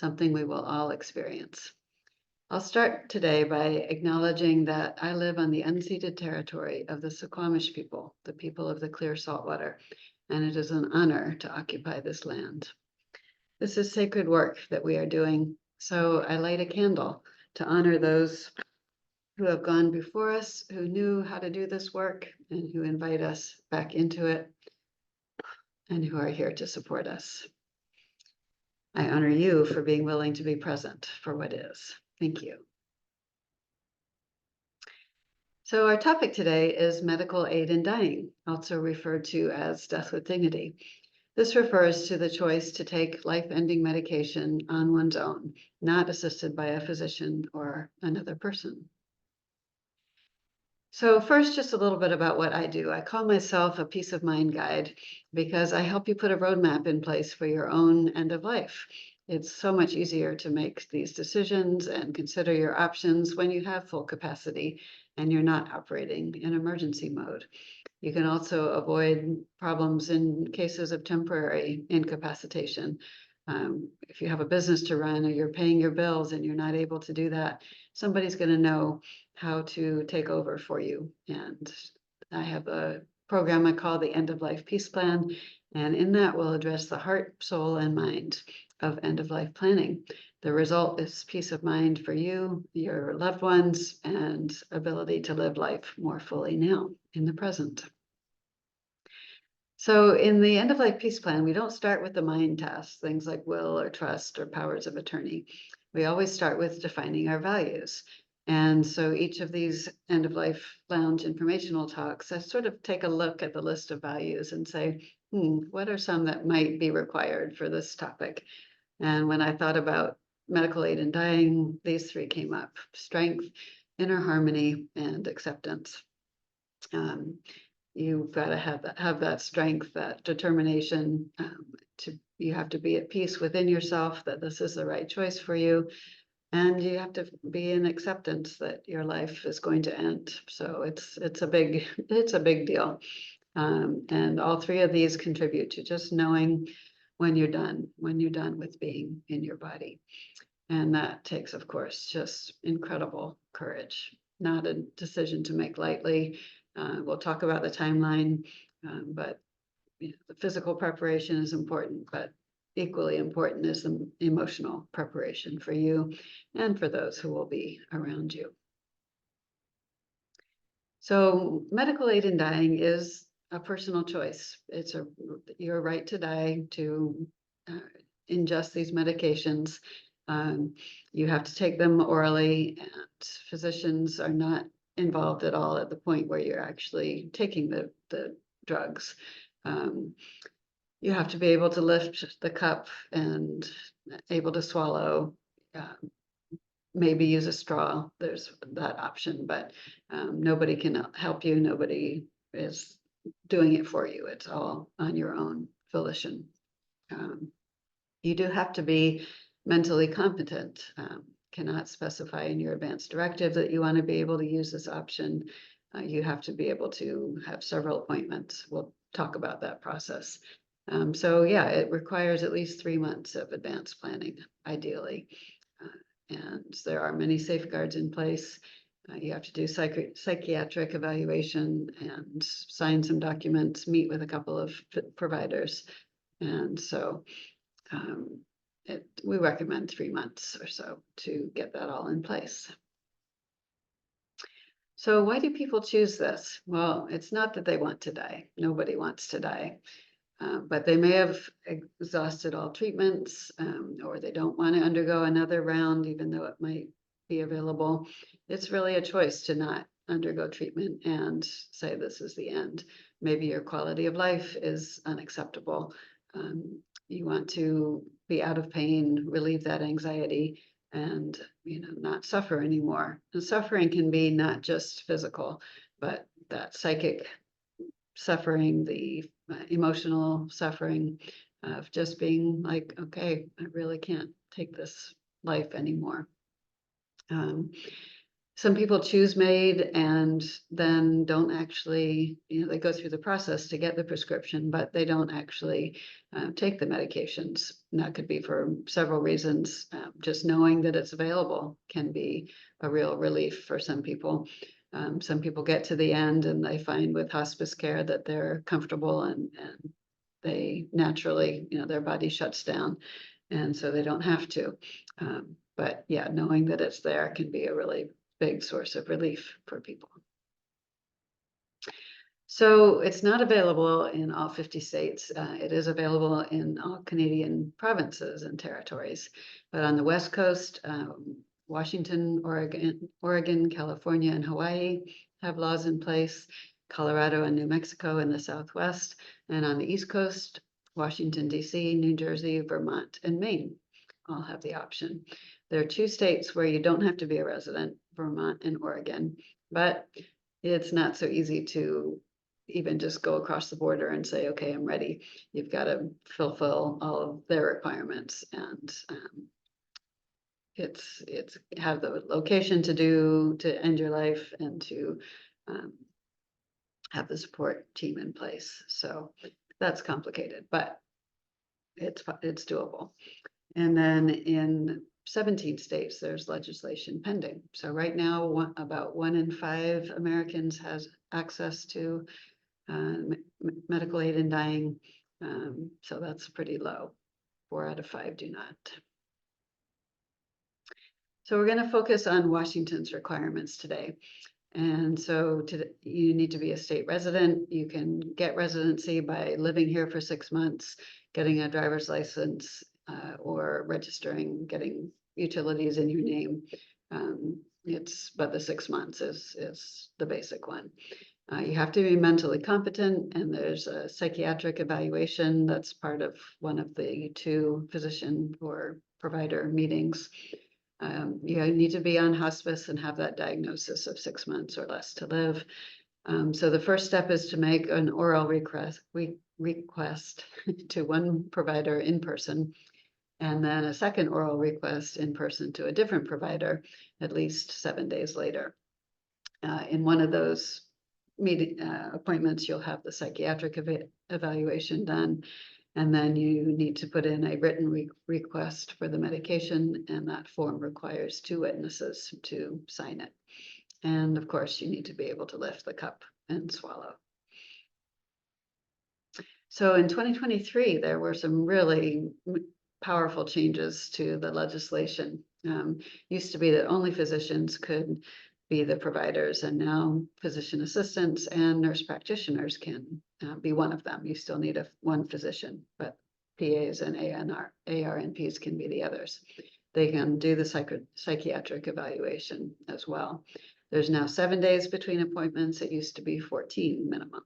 something we will all experience. I'll start today by acknowledging that I live on the unceded territory of the Suquamish people, the people of the clear saltwater, and it is an honor to occupy this land. This is sacred work that we are doing, so I light a candle to honor those who have gone before us, who knew how to do this work, and who invite us back into it, and who are here to support us. I honor you for being willing to be present for what is. Thank you. So our topic today is medical aid in dying, also referred to as death with dignity. This refers to the choice to take life-ending medication on one's own, not assisted by a physician or another person. So first, just a little bit about what I do. I call myself a peace of mind guide because I help you put a roadmap in place for your own end of life. It's so much easier to make these decisions and consider your options when you have full capacity and you're not operating in emergency mode. You can also avoid problems in cases of temporary incapacitation. If you have a business to run or you're paying your bills and you're not able to do that, somebody's going to know how to take over for you. And I have a program I call the End of Life Peace Plan. And in that, we'll address the heart, soul, and mind of end of life planning. The result is peace of mind for you, your loved ones, and ability to live life more fully now in the present. So in the end of life peace plan, we don't start with the mind tasks, things like will or trust or powers of attorney. We always start with defining our values. And so each of these end of life lounge informational talks, I sort of take a look at the list of values and say, what are some that might be required for this topic? And when I thought about medical aid in dying, these three came up: strength, inner harmony, and acceptance. You've got to have that strength, that determination. You have to be at peace within yourself that this is the right choice for you, and you have to be in acceptance that your life is going to end. So it's a big deal, and all three of these contribute to just knowing when you're done with being in your body. And that takes, of course, just incredible courage, not a decision to make lightly. We'll talk about the timeline, but the physical preparation is important, but equally important is the emotional preparation for you and for those who will be around you. So medical aid in dying is a personal choice. It's your right to die, to ingest these medications. You have to take them orally, and physicians are not involved at all at the point where you're actually taking the drugs. You have to be able to lift the cup and able to swallow, maybe use a straw. There's that option, but nobody can help you. Nobody is doing it for you. It's all on your own volition. You do have to be mentally competent. Cannot specify in your advance directive that you want to be able to use this option. You have to be able to have several appointments. We'll talk about that process. So yeah, it requires at least 3 months of advanced planning, ideally. And there are many safeguards in place. You have to do psychiatric evaluation and sign some documents, meet with a couple of providers. And so we recommend 3 months or so to get that all in place. So why do people choose this? Well, it's not that they want to die. Nobody wants to die. But they may have exhausted all treatments, or they don't want to undergo another round, even though it might be available. It's really a choice to not undergo treatment and say this is the end. Maybe your quality of life is unacceptable. You want to be out of pain, relieve that anxiety, and not suffer anymore. And suffering can be not just physical, but that psychic suffering, the emotional suffering of just being like, okay, I really can't take this life anymore. Some people choose MAiD and then don't actually, they go through the process to get the prescription, but they don't actually take the medications. And that could be for several reasons. Just knowing that it's available can be a real relief for some people. Some people get to the end and they find with hospice care that they're comfortable and they naturally, their body shuts down, and so they don't have to. But yeah, knowing that it's there can be a really big source of relief for people. So it's not available in all 50 states. It is available in all Canadian provinces and territories. But on the West Coast, Washington, Oregon, California, and Hawaii have laws in place. Colorado and New Mexico in the Southwest. And on the East Coast, Washington, D.C., New Jersey, Vermont, and Maine all have the option. There are 2 states where you don't have to be a resident, Vermont and Oregon, but it's not so easy to even just go across the border and say, okay, I'm ready. You've got to fulfill all of their requirements, and it's have the location to end your life and to have the support team in place. So that's complicated, but it's doable. And then in 17 states, there's legislation pending. So right now, about 1 in 5 Americans has access to medical aid in dying. So that's pretty low. 4 out of 5 do not. So we're going to focus on Washington's requirements today. And so you need to be a state resident. You can get residency by living here for 6 months, getting a driver's license, or registering, getting utilities in your name. But the 6 months is the basic one. You have to be mentally competent, and there's a psychiatric evaluation that's part of one of the 2 physician or provider meetings. You need to be on hospice and have that diagnosis of 6 months or less to live. So the first step is to make an oral request to one provider in person, and then a second oral request in person to a different provider at least 7 days later. In one of those appointments, you'll have the psychiatric evaluation done, and then you need to put in a written request for the medication, and that form requires 2 witnesses to sign it. And of course, you need to be able to lift the cup and swallow. So in 2023, there were some really powerful changes to the legislation. Used to be that only physicians could be the providers, and now physician assistants and nurse practitioners can be one of them. You still need one physician, but PAs and ARNPs can be the others. They can do the psychiatric evaluation as well. There's now 7 days between appointments. It used to be 14 minimum.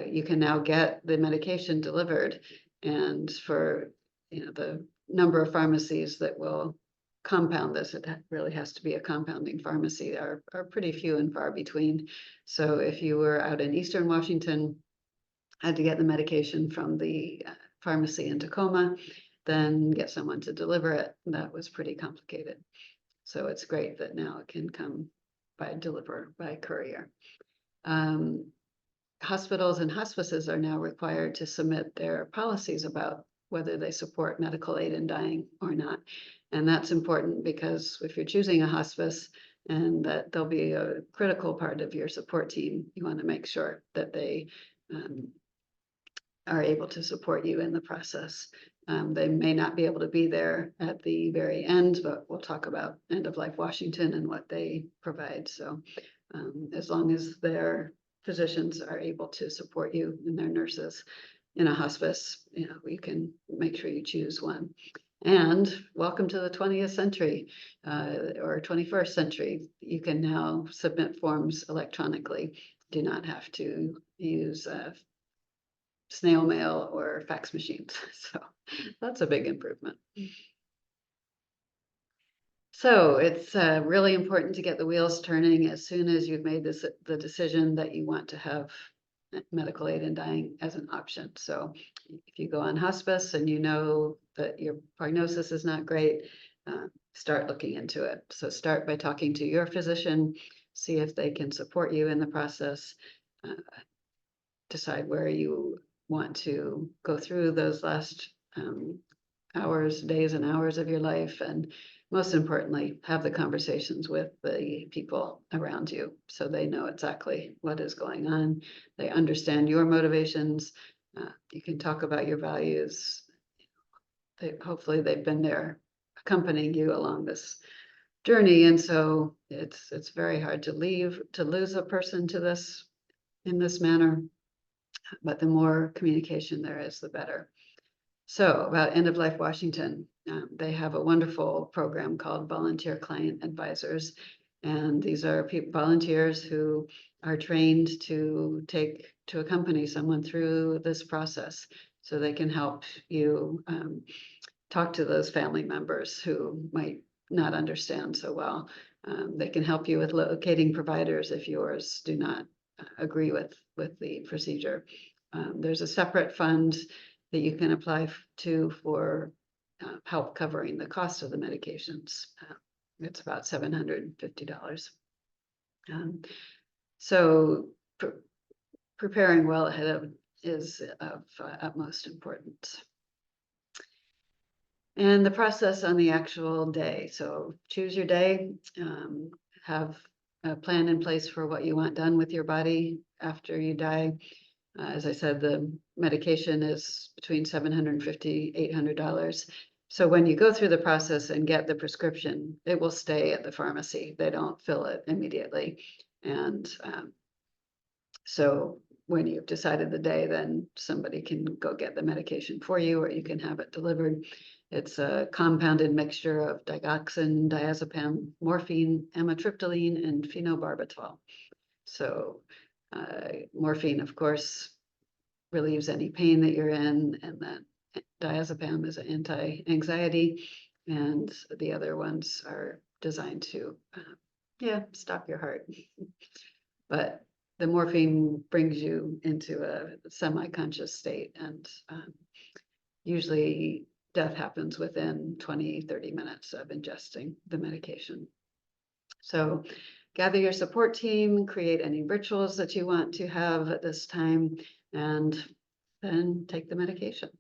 You can now get the medication delivered, and for the number of pharmacies that will compound this, it really has to be a compounding pharmacy, are pretty few and far between. So if you were out in Eastern Washington, had to get the medication from the pharmacy in Tacoma, then get someone to deliver it, that was pretty complicated. So it's great that now it can come by courier. Hospitals and hospices are now required to submit their policies about whether they support medical aid in dying or not. And that's important because if you're choosing a hospice and that they'll be a critical part of your support team, you want to make sure that they are able to support you in the process. They may not be able to be there at the very end, but we'll talk about End of Life Washington and what they provide. So as long as their physicians are able to support you and their nurses in a hospice, you can make sure you choose one. And welcome to the 20th century or 21st century. You can now submit forms electronically. Do not have to use snail mail or fax machines. So that's a big improvement. So it's really important to get the wheels turning as soon as you've made the decision that you want to have medical aid in dying as an option. So if you go on hospice and you know that your prognosis is not great, start looking into it. So start by talking to your physician, see if they can support you in the process, decide where you want to go through those last hours, days and hours of your life. And most importantly, have the conversations with the people around you so they know exactly what is going on. They understand your motivations. You can talk about your values. Hopefully they've been there accompanying you along this journey. And so it's very hard to lose a person to this in this manner. But the more communication there is, the better. So about End of Life Washington, they have a wonderful program called Volunteer Client Advisors. And these are volunteers who are trained to accompany someone through this process so they can help you talk to those family members who might not understand so well. They can help you with locating providers if yours do not agree with the procedure. There's a separate fund that you can apply to for help covering the cost of the medications. It's about $750. So preparing well ahead of is of utmost importance. And the process on the actual day. So choose your day, have a plan in place for what you want done with your body after you die. As I said, the medication is between $750, $800. So when you go through the process and get the prescription, it will stay at the pharmacy. They don't fill it immediately. And so when you've decided the day, then somebody can go get the medication for you, or you can have it delivered. It's a compounded mixture of digoxin, diazepam, morphine, amitriptyline, and phenobarbital. So morphine, of course, relieves any pain that you're in, and then diazepam is an anti-anxiety, and the other ones are designed to, stop your heart. But the morphine brings you into a semi-conscious state, and usually death happens within 20, 30 minutes of ingesting the medication. So gather your support team, create any rituals that you want to have at this time, and then take the medications.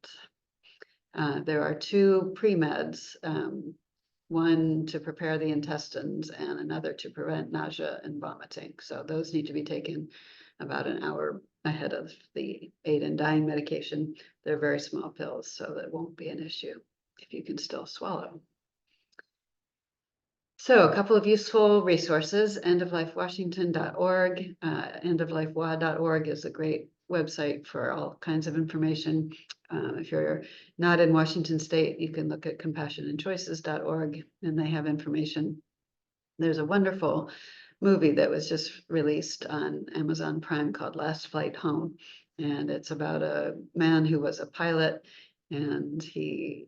There are 2 pre-meds, one to prepare the intestines and another to prevent nausea and vomiting. So those need to be taken about an hour ahead of the aid in dying medication. They're very small pills, so that won't be an issue if you can still swallow. So a couple of useful resources, endoflifewashington.org. Endoflifewa.org is a great website for all kinds of information. If you're not in Washington State, you can look at compassionandchoices.org, and they have information. There's a wonderful movie that was just released on Amazon Prime called Last Flight Home. And it's about a man who was a pilot, and he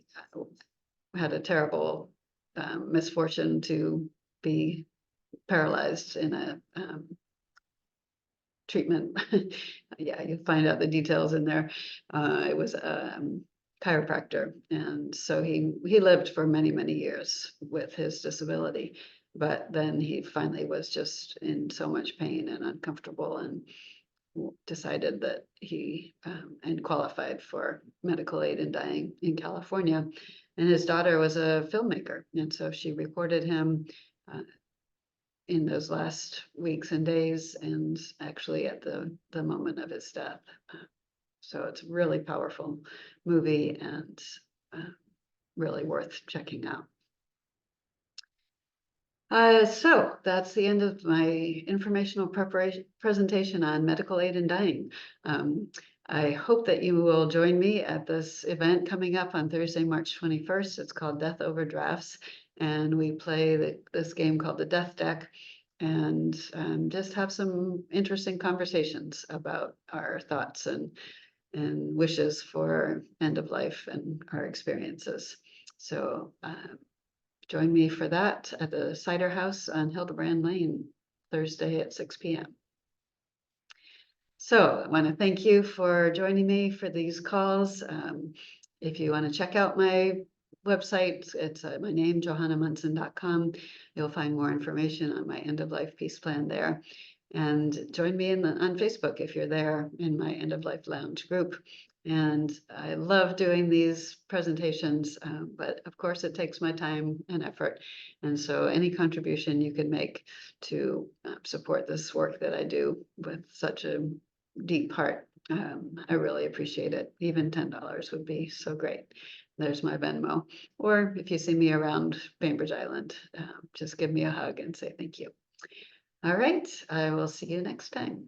had a terrible misfortune to be paralyzed in a treatment. Yeah, you find out the details in there. It was a chiropractor, and so he lived for many, many years with his disability, but then he finally was just in so much pain and uncomfortable, and decided that he and qualified for medical aid in dying in California. And his daughter was a filmmaker, and so she recorded him in those last weeks and days, and actually at the moment of his death. So it's a really powerful movie, and really worth checking out. So that's the end of my informational presentation on medical aid in dying. I hope that you will join me at this event coming up on Thursday, March 21st. It's called Death Over Drafts, and we play this game called the Death Deck, and just have some interesting conversations about our thoughts and wishes for end of life and our experiences. So join me for that at the Cider House on Hildebrand Lane, Thursday at 6 p.m. So I want to thank you for joining me for these calls. If you want to check out my website. It's my name, johannamunson.com. You'll find more information on my end-of-life peace plan there. And join me on Facebook if you're there in my end-of-life lounge group. And I love doing these presentations, but of course it takes my time and effort. And so any contribution you can make to support this work that I do with such a deep heart, I really appreciate it. Even $10 would be so great. There's my Venmo. Or if you see me around Bainbridge Island, just give me a hug and say thank you. All right, I will see you next time.